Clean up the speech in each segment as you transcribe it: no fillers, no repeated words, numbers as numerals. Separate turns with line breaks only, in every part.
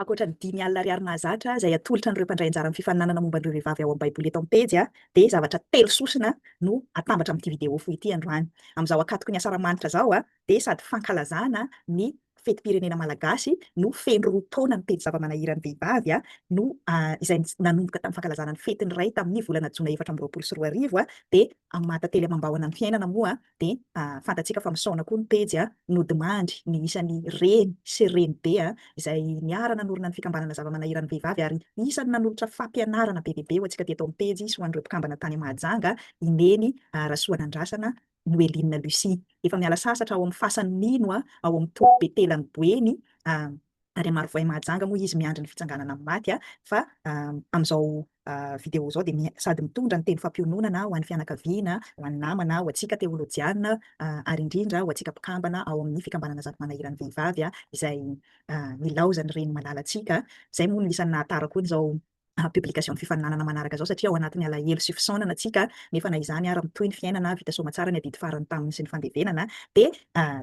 Ankoatran'ny 5 alina ariary mahazatra izay atolotra an'ireo mpandray anjara amin'ny fifaninanana momba an'ireo vehivavy ao amin'ny baiboly eto amin'ny pejy dia zavatra telo sosona no atambatra amin'ity vidéo fohy ity androany. Amin'izao akatoko ny asaramanitra zao dia sady fankalazana ny fetim-pirenena malagasy no feno roa taona ny pejy zava-manahirany vehivavy no izay nanomboka tamin'ny fankalazana ny fetiny iray tamin'ny volana jona 2024 dia amin'ny maha-tantely amam-bahona ny fiainana moa dia fantatsika fa misaona koa ny pejy nodimandy ny isan'ny reny sy renibe izay niara nanorina ny fikambanana zava-manahirany vehivavy ary isan'ny nanolotra fampianarana be dia be ho antsika teto amin'ny pejy sy ho an'ireo mpikambana tany Mahajanga ineny Rasoanandrasana Noeline Lucie. Efa miala sasatra ao amin'ny fasan'ny Nino ao amin'ny Toa Betelany Boeny ary Marovoay Mahajanga moa izy miandry ny fitsanganana amin'ny maty fa amin'izao vidéo zao dia sady mitondra ny teny fampiononana ho an'ny fianakaviana, ho an'ny namana, ho antsika teolojiana ary indrindra ho antsika mpikambana ao amin'ny fikambanana zava-manahirany vehivavy izay nilaozany reny malalantsika. Izay moa no isan'ny nahatara koa izao publication fifaninanana manaraka zao satria ao anatin'ny alahelo sy fisaonana antsika nefa na izany ary mitohy ny fiainana vita soamantsara ny adidy farany taminy sy ny fandevenana dia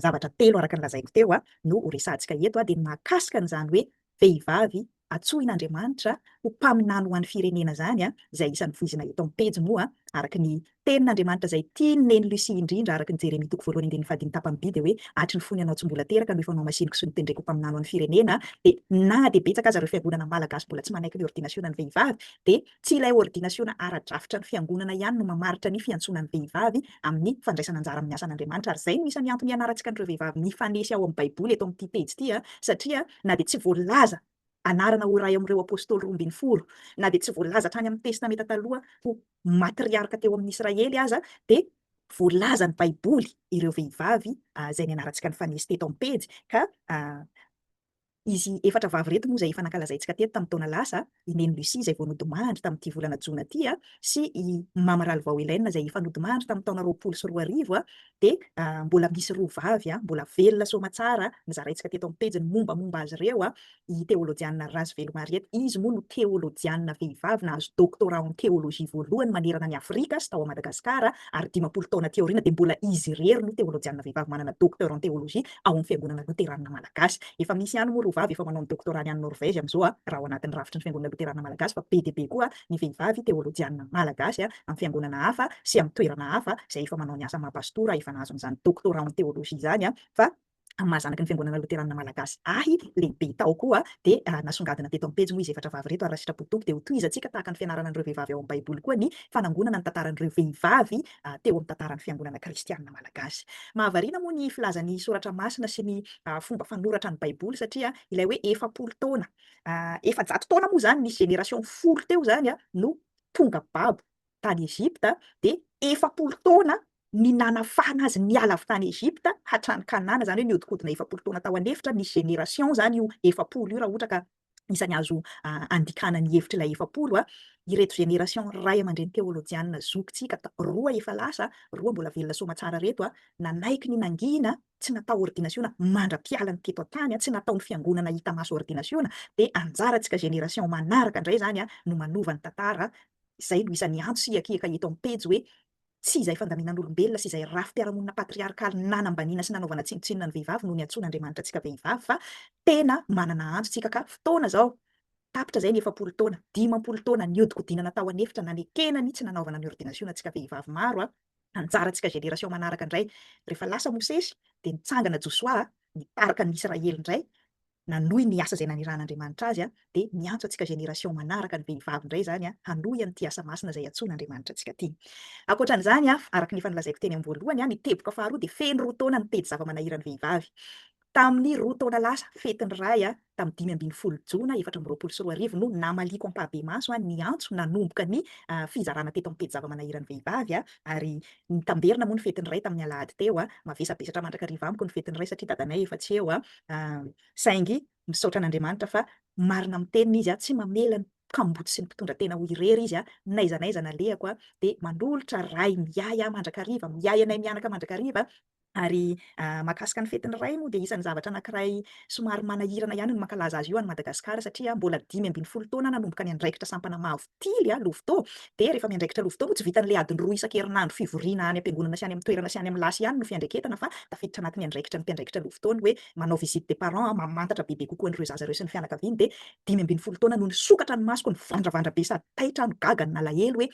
zavatra telo araka ny lazaiko teo no ho resantsika eto dia mahakasika an'izany hoe vehivavy atsoin'Andriamanitra ho mpaminany ho an'ny firenena zany izay isan'ny voizina eto amin'ny pejy moa araka ny tenin'Andriamanitra izay tiany Neny Lucie indrindra araka ny Jeremia 1:1-5 tapany by dia hoe atry ny fony anao tsy mbola teraka no efa anao masiniko sy nitendreko ho mpaminany ho an'ny firenena dia na dia betsaka aza ireo fiangonana malagasy mbola tsy manaiky ny ordinasiona ny vehivavy dia tsy ilay ordinasiona ara-drafitra ny fiangonana ihany no mamaritra ny fiantsonan'ny vehivavy amin'ny fandraisana anjara amin'ny asan'Andriamanitra ary izay no isan'ny antony ianarantsika an'ireo vehivavy mifanesy ao amin'ny baiboly eto amin'ity pejy ity satria na dia tsy voalaza anarana ho iray amin'ireo apôstôly 12 na dia tsy voalaza hatrany amin'ny testameta taloha ho matriarika teo amin'ny Israely aza dia voalaza ny baiboly ireo vehivavy izay nianarantsika ny fanesy teto amin'ny pejy ka izy efatra vavy reto moa izay efa nankalazaintsika teto tamin'ny taona lasa i Neny Lucie izay vao nodimandry tamin'ity volana jona ity sy i Mama Ralvao Hélène izay efa nodimandry tamin'ny taona 2024 dia mbola misy roa vavy mbola velona soamantsara nizaraintsika teto amin'ny pejy ny mombamomba azy ireo i teolojiana Razvelo Mariety. Izy moa no teolojiana vehivavy nahazo doctorat en théologie voalohany manerana ny Afrika sy tao a Madagasikara ary 20 taona teo aoriana dia mbola izy irery no teolojiana vehivavy manana docteur en théologie ao amin'ny fiangonana loterana malagasy. Efa misy ihany moa roa vavy efa manao ny doctorat any Norvezy amin'izao raha ao anatin'ny rafitry ny fiangonana loterana malagasy fa be dia be koa ny vehivavy teolojiana malagasy amin'ny fiangonana hafa sy amin'ny toerana hafa izay efa manao ny asa maha-pastora efa nahazo an'izany doctorat en théologie zany fa mahazanaky ny fiangonana loterana malagasy lehibe tao koa dia nasongadina teto amin'ny pejy moa izy efatra vavy reto ary raha sitrapotoky dia ho tohizantsika tahaka ny fianarana an'ireo vehivavy ao amin'ny baiboly koa ny fanangonana ny tantaran'ireo vehivavy teo amin'ny tantaran'ny fiangonana kristianina malagasy. Mahavariana moa ny filazan'ny soratra masina sy ny fomba fanoratra ny baiboly satria ilay hoe 100 taona 100 taona moa zany nisy génération 10 teo zany no tonga babo tany Ezipta dia 100 taona ny nanafahana azy niala avy tany Ezipta hatrany Kanana zany hoe niodikodina 100 taona tao anefitra ny génération zany io 100 io raha ohatra ka isany azo andikana ny hevitra ilay 100 ireto génération ray aman-dreny teolojiana zokintsika roa efa lasa roa mbola velona soamantsara reto nanaiky ny nangina tsy natao ordinasiona mandra-piala ny teto tany tsy natao ny fiangonana hita maso ordinasiona dia anjarantsika génération manaraka indray zany no manova ny tantara. Izay no isan'ny antso siakika eto amin'ny pejy hoe tsy izay fandaminan'olombelona sy izay rafim-piarahamonina patriarkaly nanambaniana sy nanaovana tsinotsinona ny vehivavy no ny antsoin'Andriamanitra antsika vehivavy fa tena manana antso tsika ka fotoana zao tapitra izay ny 100 taona 50 taona niodikodinana tao anefitra nanekenany tsy nanaovana ny ordinasiona antsika vehivavy maro anjarantsika génération manaraka indray rehefa lasa Mosesy dia nitsangana Josoa nitarika ny Israely indray nanohy ny asa izay nanirahan'Andriamanitra azy dia miantso antsika génération manaraka ny vehivavy indray zany hanohy an'ity asa masina izay antsoin'Andriamanitra antsika ity. Ankoatran'izany araka ny efa nilazaiko teny amin'ny voalohany ny teboka faharoa dia feno roa taona ny pejy zava-manahirany vehivavy. Tamin'ny roa taona lasa fetiny ray tamin'ny 5 jona 2024 no namaliko ampahabemaso ny antso nanomboka ny fizarana teto amin'ny pejy zava-manahirany vehivavy ary nitamberina moa ny fetiny ray tamin'ny alahady teo mavesabesatra mandrakariva amiko ny fetiny ray satria dadanay efa tsy eo saingy misaotra an'Andriamanitra fa marina amin'ny teniny izy tsy mamela ny kambotsy sy ny mpitondra tena ho irery izy naiza nalehako dia manolotra ray miay mandrakariva miay anay mianaka mandrakariva Ary mahakasika ny fetin'ny iray moa dia isan'ny zavatra anankiray somary manahirana ihany no mankalaza azy io any Madagasikara satria mbola 5 ambin'ny 10 taona nanomboka ny andraikitra sampana mavotily lovidô. Dia rehefa miandraikitra lovidô moa tsy vitan'ilay adiny roa isan-kerinandro fivoriana any am-piangonana sy any amin'ny toerana sy any amin'ny lasy ihany no fiandraiketana fa tafiditra anatin'ny andraikitra ny mpiandraikitra lovidô ny hoe manao visite des parents mamantatra bebe kokoa an'ireo zaza ireo sy ny fianakaviany dia 5 ambin'ny 10 taona no nisokatra ny masoko ny vandravandra be sady taitra no gaga ny nalahelo hoe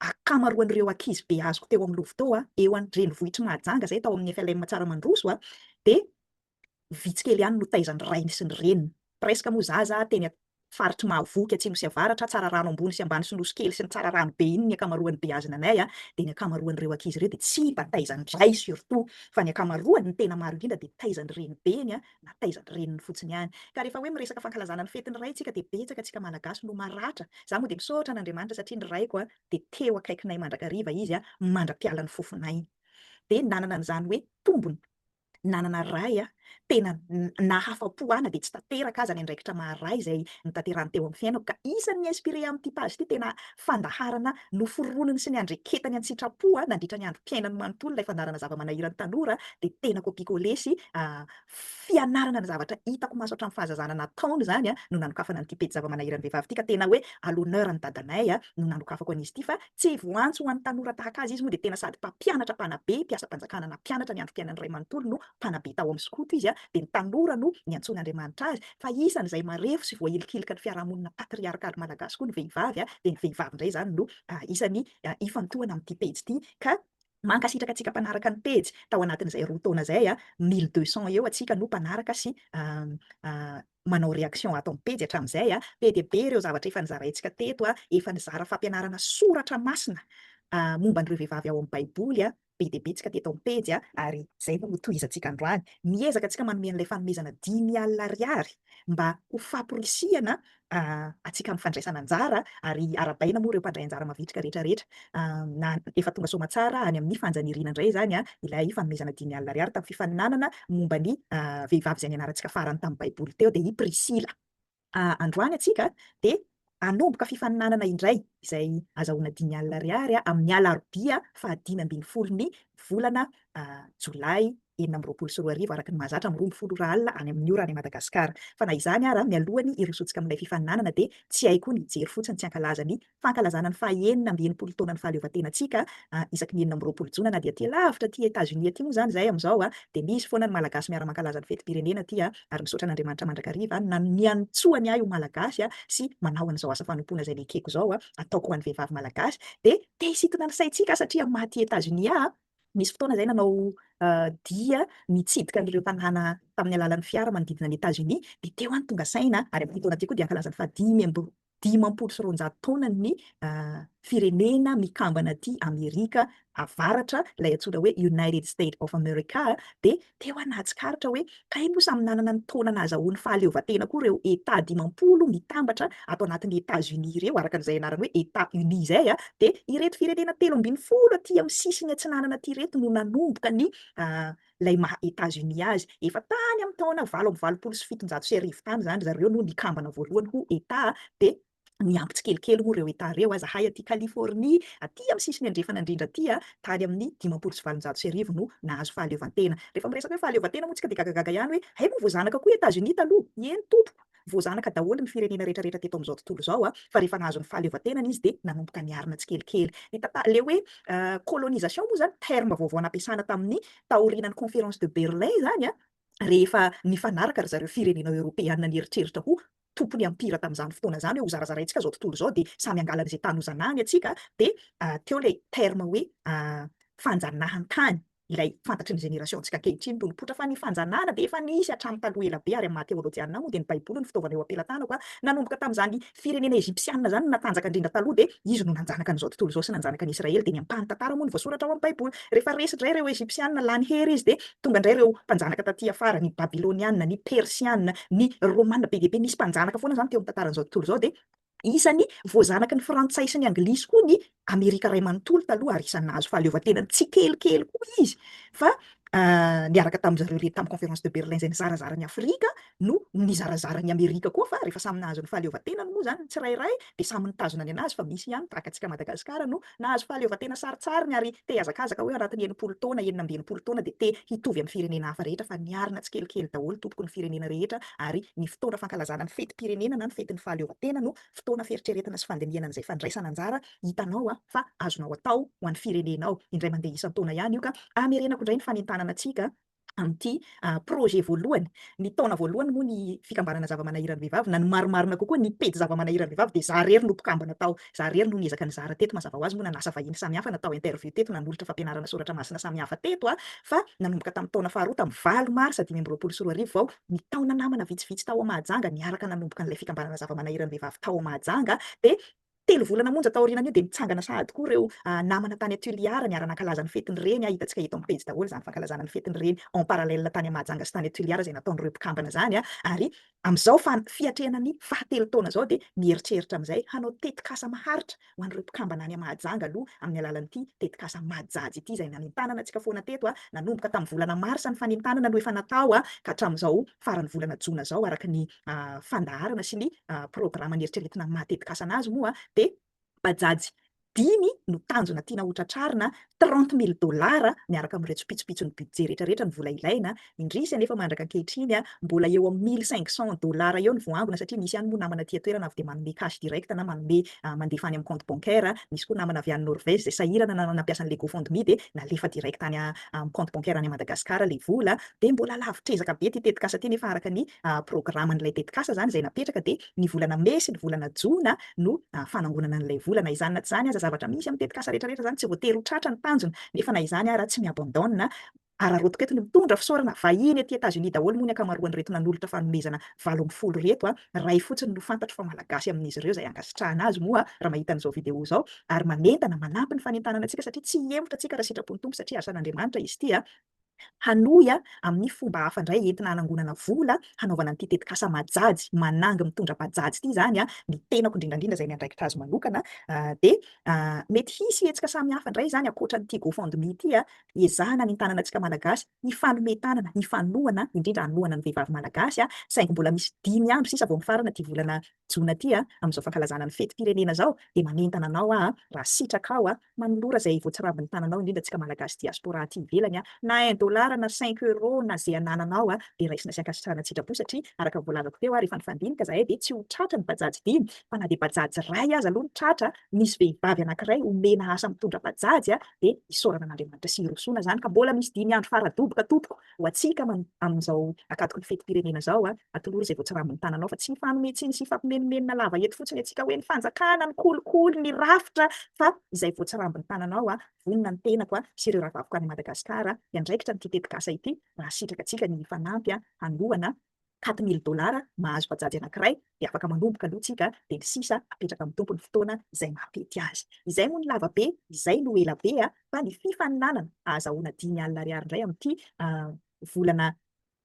akamaroan'ireo ankizy be azoko teo amin'ny lovidô eo any Renivohitra Mahajanga zay tao amin'ny FLM Tsaramadroso dia vitsy kely ihany no taizan'ny rainy sy ny reniny. Presque moa zaza teny faritry mahavoky atsimo sy avaratra tsara rano ambony sy ambany sy nosy kely sy ny tsara rano be iny ny akamaroan'ny beazina anay dia ny akamaroan'ireo ankizy ireo dia tsy mba taizan'ny ray surtout fa ny akamaroany ny tena maro indrindra dia taizan'ny reny beny na taizan'ny reniny fotsiny ihany. Ka rehefa hoe miresaka fankalazana ny fetin'ny ray tsika dia betsaka atsika malagasy no maratra. Za moa dia misaotra an'Andriamanitra satria ny raiko dia teo akaikinay mandrakariva izy mandra-piala ny fofonay. Dia nanana an'izany hoe tombony nanana ray tena nahafa-po ana dia tsy tanteraka aza ny andraikitra maharay izay notanterahany teo amin'ny fiainako ka isan'ny inspiré amin'ity page ity tena fandaharana noforonony sy ny andreketany any sitrapo nandritra ny androm-piainany manontolo ilay fandarana zava-manahirany tanora dia tena kopikole sy fianarana ny zavatra hitako maso hatramin'ny fahazazana nataony zany no nanokafana an'ity pety zava-manahirany vehivavy ity ka tena hoe à l'honneur ny dadanay no nanokafako an'izy ity fa tsy voantso ho an'ny tanora tahaka azy izy moa dia tena sady mpampianatra mpanabe mpiasa-panjakana nampianatra ny androm-piainan'ny ray manontolo no mpanabe tao amin'ny skoto izy dia ny tanora no ny antsoin'Andriamanitra azy fa isan'izay marefo sy voahilikilika ny fiarahamonina patriarkaly malagasy koa ny vehivavy dia ny vehivavy indray zany no isan'ny ifantohana amin'ity pejy ity ka mankasitraka atsika mpanaraka ny pejy tao anatin'izay roa taona zay 1200 eo atsika no mpanaraka sy manao réaction ato amin'ny pejy hatramin'izay be dia be ireo zavatra efa nizaraintsika teto efa nizara fampianarana soratra masina momba an'ireo vehivavy ao amin'ny baiboly be dia be tsika teto amin'ny pejy ary izay no tohizantsika androany. Miezaka atsika manome an'ilay fanomezana 10,000 ariary mba ho famporisihana atsika amin'ny fandraisana anjara ary arabaina moa ireo mpandray anjara mavitrika rehetrarehetra. Na efa tonga soamatsara any amin'ny fanjaniriana indray zany ilay fanomezana 10,000 ariary tamin'ny fifaninanana momba ny vehivavy izay nianarantsika farany tamin'ny baiboly teo dia i Priscilla. Androany atsika dia hanomboka fifaninanana indray izay azahoana 10,000 ariary amin'ny alarobia faha 5 ambin'ny 10 ny volana jolay 2024 araka ny mahazatra amin'ny 20 any amin'ny ora any Madagasikara. Fa na izany ary mialohany irosotsika amin'ilay fifaninanana dia tsy hay koa ny hijery fotsiny tsy hankalaza ny fankalazana ny faha 9 ambin'ny 10 taona ny fahaleovantenantsika isaky ny 9 jona na dia aty lavitra aty États-Unis aty moa zany izay amin'izao dia misy foana ny malagasy miara-mankalaza ny fetim-pirenena aty ary misaotra an'Andriamanitra mandrakariva niantsoany ahy ho malagasy sy manao an'izao asa fanompoana izay lekeko izao ataoko ho an'ny vehivavy malagasy dia te hisintona ny saintsika satria maty États-Unis misy fotoana izay nanao dia mitsidika an'ireo tanàna tamin'ny alalan'ny fiara manodidina ny États-Unis dia teo any tonga saina ary amin'ity taona ity koa dia ankalazany fa 10,9 taona ny firenena mikambana aty Amerika avaratra ilay antsoina hoe United States of America dia teo anatsikaritra hoe kay moa samy nanana ny taona nahazahoany fahaleovantena koa ireo État 10 mitambatra ato anatin'ny États-Unis ireo araka an'izay anarany hoe État Unis izay dia ireto firenena 13 aty amin'ny sisiny atsinanana aty ireto no nanomboka ny ilay maha États-Unis azy efa tany amin'ny taona 7,790 tany zany zareo no nikambana voalohany ho État dia miampy tsikelikely moa ireo État ireo zahay aty Californie aty amin'ny sisiny andrefana indrindra aty tany amin'ny 7,790 no nahazo fahaleovantena. Rehefa miresaka hoe fahaleovantena moa tsika dia gagagaga ihany hoe hay moa voazanaka koa États-Unis taloha eny tompoko voazanaka daholo ny firenena rehetrarehetra teto amin'izao tontolo izao fa rehefa nahazo ny fahaleovantenany izy dia nanomboka niarina tsikelikely. Le hoe colonisation moa zany terme vaovao nampiasana tamin'ny taorian'ny conférence de Berlin zany rehefa nifanaraka ry zareo firenena Européana nieritreritra ho tompony ampira tamin'izany fotoana izany hoe ho zarazaraintsika izao tontolo izao dia samy hangalan'izay tany hozanany atsika dia teo ilay terme hoe fanjanahan-tany ilay fantatry ny génération-ntsika ankehitriny no nipoitra fa ny fanjanana dia efa nisy hatramin'ny taloha ela be ary amin'ny maha-teolojiana moa dia ny baiboly no fitaovana eo am-pelantanako nanomboka tamin'izany firenena Egyptiana zany natanjaka indrindra taloha dia izy no nanjanaka an'izao tontolo izao sy nanjanaka ny Israely dia ny ampahany tantara moa ny voasoratra ao amin'ny baiboly rehefa resy indray ireo Egyptiana lany hery izy dia tonga indray ireo mpanjanaka taty afara ny Babiloniana ny Persiana ny Romana be dia be nisy mpanjanaka foana zany teo amin'ny tantaran'izao tontolo izao dia isan'ny voazanaka ny frantsay sy ny anglisy koa ny Amerika ray manontolo taloha ary isan'ny nahazo fahaleovantenany tsikelikely koa izy fa niaraka tamin'izareo reto tamin'ny conférence de Berlin izay nizarazara ny Afrika no nizarazara ny Amerika koa fa rehefa samy nahazo ny fahaleovan-tenany moa zany tsirairay dia samy nitazona ny anazy fa misy ihany tahaka antsika Madagasikara no nahazo fahaleovan-tena saritsariny ary te hazakazaka hoe anatin'ny 80 taona 19 taona dia te hitovy amin'ny firenena hafa rehetra fa niarina tsikelikely daholo tompoko ny firenena rehetra ary ny fotoana fankalazana ny fetim-pirenena na ny fetin'ny fahaleovan-tena no fotoana fieritreretana sy fandiniana an'izay fandraisana anjara hitanao fa azonao atao ho an'ny firenenao indray mandeha isan-taona ihany io ka amerenako indray ny fanentanana antsika amin'ity projet voalohany ny taona voalohany moa ny fikambanana zava-manahirany vehivavy na ny marimarina kokoa ny pety zava-manahirany vehivavy dia za rery no mpikambana tao za rery no niezaka ny zara teto mazava ho azy moa nanasa vahiny samihafa natao interview teto nanolotra fampianarana soratra masina samihafa teto fa nanomboka tamin'ny taona faharoa tamin'ny 20 marsa 2024 vao ny taona namana vitsivitsy tao Mahajanga niaraka nanomboka n'ilay fikambanana zava-manahirany vehivavy tao Mahajanga dia telo volana monja tao aorianan'io dia nitsangana sahady koa ireo namana tany Tuiliara niara nankalaza ny fetiny reny hitantsika eto amin'ny pejy daholo zany fankalazana ny fetiny reny en parallèle tany Mahajanga sy tany Tuiliara izay nataon'ireo mpikambana zany ary amin'izao fiatrehana ny fahatelo taona zao dia mieritreritra amin'izay hanao tetikasa maharitra ho an'ireo mpikambana any Mahajanga aloha amin'ny alalan'ity tetikasa majajy ity izay nanentanana antsika foana teto nanomboka tamin'ny volana marsa ny fanentanana no efa natao ka hatramin'izao farany volana jona zao araka ny fandaharana sy ny programa nieritreretina matetikasa anazy moa dia bajajy 5 no tanjona tiana hotratrarina $30,000 miaraka amin'ireo tsopitsopitsony budget rehetrarehetra ny vola ilaina indrisy anefa mandraka ankehitriny mbola eo amin'ny $1,500 eo ny voangona satria misy ihany moa namana aty toerana avy dia manome cash direct na manome mandefa any amin'ny compte bancaire misy koa namana avy any Norvège izay sahirana nampiasa an'ilay GoFundMe dia nalefa direct any amin'ny compte bancaire any Madagasikara ilay vola dia mbola lavitrezaka be ty tetikasa ty nefa araka ny programan'ilay tetikasa zany izay napetraka dia ny volana May sy ny volana Jona no fanangonana an'ilay vola na izany na tsy izany aza zavatra misy amin'ny tetikasa rehetrarehetra zany tsy voatery ho tratra ny tanjona nefa na izany raha tsy miabandona ararotoka eto ny mitondra fisaorana vahiny aty États-Unis daholo moa ny ankamaroan'ireto nanolotra fanomezana 70 reto ray fotsiny no fantatro fa malagasy amin'izy ireo izay ankasitrahana azy moa raha mahita an'izao video izao ary manentana manampy ny fanentanana antsika satria tsy hemotra antsika raha sitrapon'ny tompo satria asan'Andriamanitra izy ity hanoy amin'ny fomba hafa indray entina hanangonana vola hanaovana an'ity tetikasa majajy mananga mitondra bajajy ity zany ny tenako indrindrandrindra izay ny andraikitra azy manokana dia mety hisy hetsika samihafa indray zany ankoatra n'ity GoFundMe ity ezahana hanentanana antsika malagasy hifanometanana hifanohana indrindra hanohana ny vehivavy malagasy saingy mbola misy 5 andro sisa vao mifarana ity volana jona ty amin'izao fankalazana ny fety-pirenena zao dia manentana anao raha sitraka ao manolora izay voatsirambin'ny tananao indrindra antsika malagasy diaspora aty ivelany na $1 na €5 na zay anananao dia raisina sy ankasitrahana sitrapo satria araka voalazako teo rehefa nifandinika zahay dia tsy ho tratra ny bajajy 5 fa na dia bajajy ray aza aloha ny tratra misy vehivavy anankiray omena asa mitondra bajajy dia isaorana an'Andriamanitra sy hirosoana zany ka mbola misy 5 andro faradoboka tompoko ho antsika amin'izao akatoko ny fetim-pirenena zao atolory izay voatsirambin'ny tananao fa tsy hifanometsiny sy hifampimenomenona lava eto fotsiny antsika hoe ny fanjakana ny kolikoly ny rafitra fa izay voatsirambin'ny tananao vonona ny tenako sy ireo rahavaviko any Madagasikara andraikitra nyity tetikasa ity raha sitraka antsika ny fanampy hanohana $4,000 mahazo bajajy anankiray dia afaka manomboka aloha tsika dia ny sisa apetraka amin'ny tompony fotoana izay mampety azy izay moa ny lava be izay no ela be fa ny fifaninanana ahazahoana $10,000 indray amin'ity volana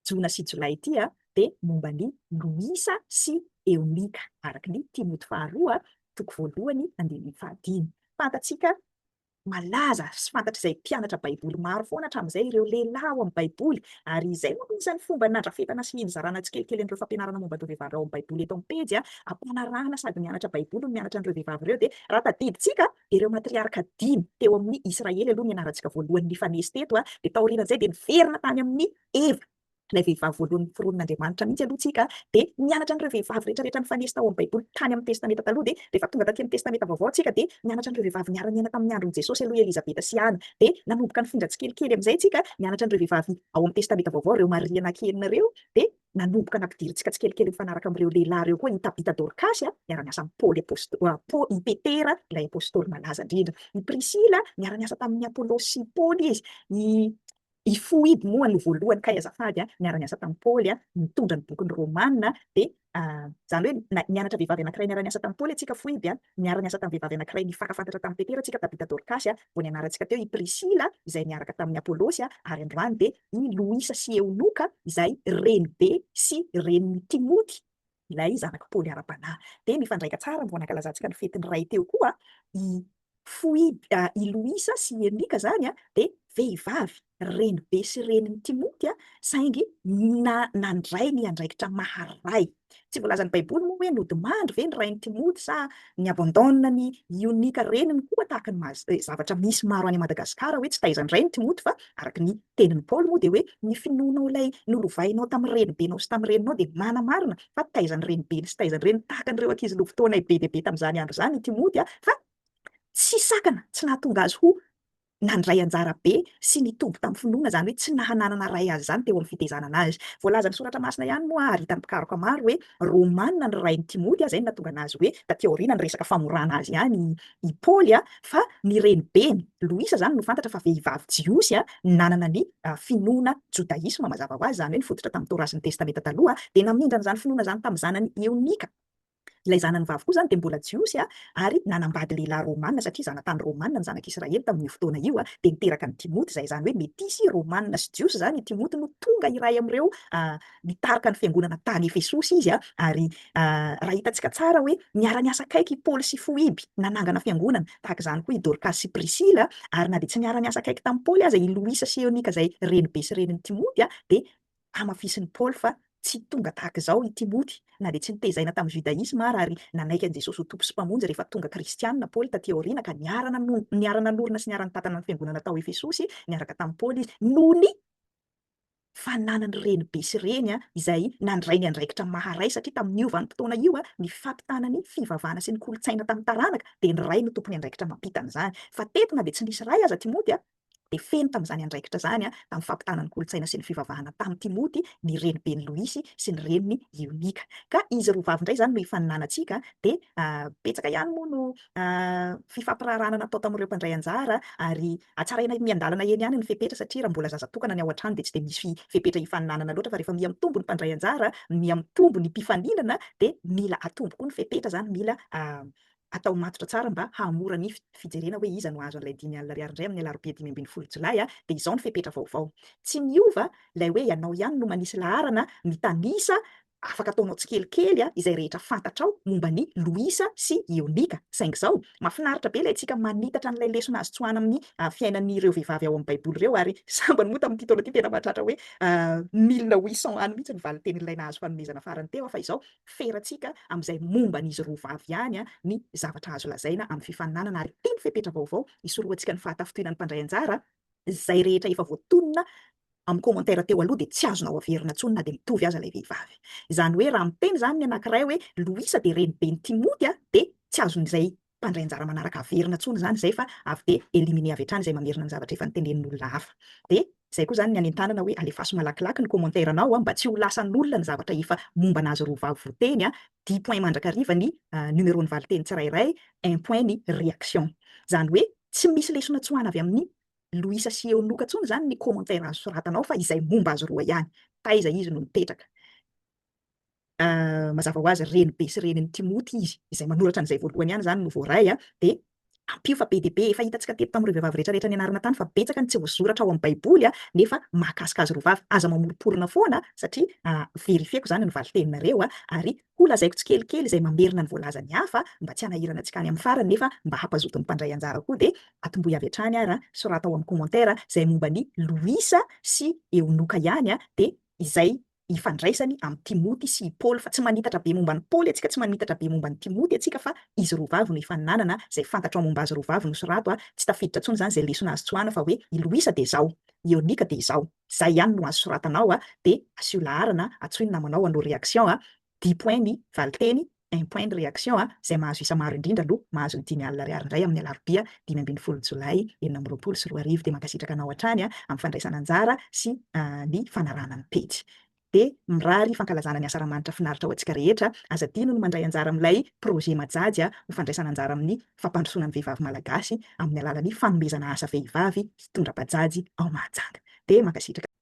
jona sy jolay ity dia momba ny Loisa sy Eonika araka ny Timoty faharoa toko voalohany andininy fahadimy fantatsika malaza sy fantatra izay mpianatra baiboly maro foana hatramin'izay ireo lehilahy ao amin'ny baiboly ary izay moa isan'ny fomba nandrafetana sy nizarana tsikelikely an'ireo fampianarana momba an'ireo vehivavy ao amin'ny baiboly eto amin'ny pejy ampanarahana sady mianatra baiboly no mianatra an'ireo vehivavy ireo dia raha tadiditsika ireo matriarika 5 teo amin'ny Israely aloha ny anarantsika voalohany nifanesy teto dia taorian'izay dia niverina tany amin'ny Eva ilay vehivavy voalohany fironon'Andriamanitra mihitsy aloha tsika dia mianatra an'ireo vehivavy rehetrarehetra nifanesy tao amin'ny baiboly tany amin'ny testamenta taloha dia rehefa tonga taty amin'ny testamenta vaovao tsika dia mianatra an'ireo vehivavy niara-niaina tamin'ny andron'i Jesosy aloha Elizabeta sy Ana dia nanomboka nifindra tsikelikely amin'izay tsika mianatra an'ireo vehivavy ao amin'ny testamenta vaovao ireo Maria anankienina ireo dia nanomboka nampidirintsika tsikelikely mifanaraka amin'ireo lehilahy ireo koa i Tabita Dorcas niara-niasa amin'ny Paul i Petera ilay apôstôly malaza indrindra i Priscilla niara-niasa tamin'ny Apôlôsy sy Paoly izy i Foiby moa no voalohany kay azafady niara-niasa tamin'ny Paoly mitondra ny bokin'ny Romanina dia zany hoe nianatra vehivavy anankiray niara-niasa tamin'ny Paoly atsika Foiby niara-niasa tamin'ny vehivavy anankiray nifankafantatra tamin'ny Petera atsika Tabita Dorcas vao nianarantsika teo i Priscilla izay niaraka tamin'ny Apôlôsy ary androany dia i Loisa sy Eonoka izay renibe sy renin'ny Timoty ilay zanaka Paoly ara-panahy dia mifandraika tsara mbo nankalazantsika ny fetiny ray teo koa i Foiby i Loisa sy Enika zany dia vehivavy renibe sy reniny Timoty saingy nandray ny andraikitra maharay. Tsy voalazan'ny baiboly moa hoe nodimandry ve ny rain'ny Timoty sa ny abandona ny ionika reniny koa tahaka ny zavatra misy maro any Madagasikara hoe tsy taizany ray ny Timoty fa araky ny tenin'ny Paoly moa dia hoe ny finoanao ilay nolovainao tamin'ny renibenao sy tamin'ny reninao dia manamarina fa taizany renibeny sy taizany reniny tahaka an'ireo ankizy lofotoana be dia be tamin'izany andro izany i Timoty fa tsy sakana tsy nahatonga azy ho nandray anjara be sy nitombo tamin'ny finoana zany hoe tsy nahananana ray azy zany teo amin'ny fitezanana azy. Voalazan'ny soratra masina ihany moa ary hitan'ny mpikaroka maro hoe Romanina ny rain'ny Timoty izay nahatonga anazy hoe taty aoriana ny resaka famorana azy ihany i Paoly fa ny renibeny Loisa zany no fantatra fa vehivavy jiosy nanana ny finoana jodaisma mazava ho azy zany hoe nifototra tamin'ny Tora sy ny Testameta taloha dia namindrana zany finoana zany tamin'ny zanany Eonika. Ilay zanany vavy koa zany dia mbola jiosy ary nanambady lehilahy Romanina satria zanatany Romanina ny zanak'Israely tamin'io fotoana io dia niteraka ny Timoty izay zany hoe metisy Romanina sy jiosy zany i Timoty no tonga iray amin'ireo nitarika ny fiangonana tany Efesosy izy ary raha hitantsika tsara hoe niara-niasa akaiky i Paoly sy Foiby nanangana fiangonana tahaka izany koa i Dorcas sy Priscilla ary na dia tsy niara-niasa akaiky tamin'ny Paoly aza i Loisa sy Eonika izay renibe sy renin'ny Timoty dia amafisin'ny Paoly fa tsy tonga tahaka izao i Timoty na dia tsy nitezaina tamin'ny judaisma ary nanaiky an'i Jesosy ho tompo sy mpamonjy rehefa tonga kristianina Paoly taty aoriana ka niara-nanorina sy niara-nitantana ny fiangonana tao Efesosy niaraka tamin'ny Paoly izy noho ny fananany renibe sy reny izay nandray ny andraikitra maharay satria tamin'io vanim-potoana io ny fampitanany fivavahana sy ny kolontsaina tamin'ny taranaka dia ny ray no tompony andraikitra mampita an'izany fa teto na dia tsy nisy ray aza Timoty dia feno tamin'izany andraikitra izany tamin'ny fampitanany kolontsaina sy ny fivavahana tamin'ny Timoty ny renibeny Loisy sy ny reniny Eonika. Ka izy roa vavy indray zany no ifaninanantsika dia betsaka ihany moa no fifampirarana natao tamin'ireo mpandray anjara ary atsaraina miandalana eny ihany ny fepetra satria raha mbola zazatokana ny ao an-trano dia tsy dia misy fepetra ifaninanana loatra fa rehefa miamitombo ny mpandray anjara miamitombo ny mpifaninana dia mila atombo koa ny fepetra zany mila atao matotra tsara mba hahamora ny fijerena hoe iza no azo an'ilay 5 alina indray amin'ny alarobia 15 Jolay dia izao ny fepetra vaovao. Tsy miova ilay hoe ianao ihany no manisy laharana mitanisa afaka ataonao tsikelikely izay rehetra fantatrao momba ny Loisa sy Eonika. Saingy izao mahafinaritra be ilay tsika manitatra an'ilay lesona azo tsoahana amin'ny fiainan'ireo vehivavy ao amin'ny baiboly ireo ary sambany moa tamin'ity taona ity tena mahatratra hoe 1800 any mihitsy ny valiteny ilay nahazo fanomezana farany teo fa izao ferantsika amin'izay momba n'izy roa vavy ihany ny zavatra azo lazaina amin'ny fifaninanana ary teny fepetra vaovao isoroantsika ny fahatafitoinan'ny mpandray anjara izay rehetra efa voatonona amin'ny commentaire teo aloha dia tsy azonao averina intsony na dia mitovy aza ilay vehivavy. Izany hoe raha miteny zany ny anankiray hoe Loisa dia renibeny Timoty dia tsy azon'izay mpandray anjara manaraka averina intsony zany izay fa avy dia éliminer avy hatrany izay mamerina ny zavatra efa nitenen'olona hafa. Dia izay koa zany ny anentanana hoe alefaso malakilaky ny commentaire anao mba tsy ho lasan'olona ny zavatra efa momba anazy roa vavy voateny 10 points mandrakariva ny numéro ny valiteny tsirairay 1 point ny réaction. Izany hoe tsy misy lesona tsoahana avy amin'ny Loisa sy Eonika intsony zany ny commentaire azo soratanao fa izay momba azy roa ihany. Taiza izy no mipetraka. Mazava ho azy renibe sy renin'ny Timoty izy izay manoratra an'izay voalohany ihany zany no voaray dia ampio fa be dia be efa hitantsika teto tamin'ireo vehivavy rehetrarehetra ny anarana tany fa betsaka ny tsy voasoratra ao amin'ny baiboly nefa mahakasika azy roa vavy aza mamoroporona foana satria verifieko zany ny valiteninareo ary ho lazaiko tsikelikely izay mamerina ny voalazany hafa mba tsy hanahirana antsika any amin'ny farany nefa mba hampazoto ny mpandray anjara koa dia atomboy avy hatrany ary sorata ao amin'ny commentaire izay momba ny Loisa sy Eonika ihany dia izay ifandraisany amin'ny Timoty sy Paoly fa tsy manitatra be momba ny Paoly atsika tsy manitatra be momba ny Timoty atsika fa izy roa vavy no ifaninanana izay fantatrao momba azy roa vavy no sorato tsy tafiditra intsony zany izay lesona azo tsoahana fa hoe i Loisa dia izao, Eonika dia izao. Izay ihany no azo soratanao dia asio laharana atsoina namanao hanao réaction 10 points ny valiteny 1 point de réaction izay mahazo isa maro indrindra aloha mahazo ny 5 alina ariary indray amin'ny alarobia 15 Jolay 2024 dia mankasitraka anao hatrany amin'ny fandraisana anjara sy ny fanarahana ny pejy. Dia mirary fankalazana ny asaramanitra finaritra ho antsika rehetra aza dino no mandray anjara amin'ilay projet majajy ho fandraisana anjara amin'ny fampandrosoana ny vehivavy malagasy amin'ny alalan'ny fanomezana asa vehivavy hitondra bajajy ao Mahajanga. Dia mankasitraka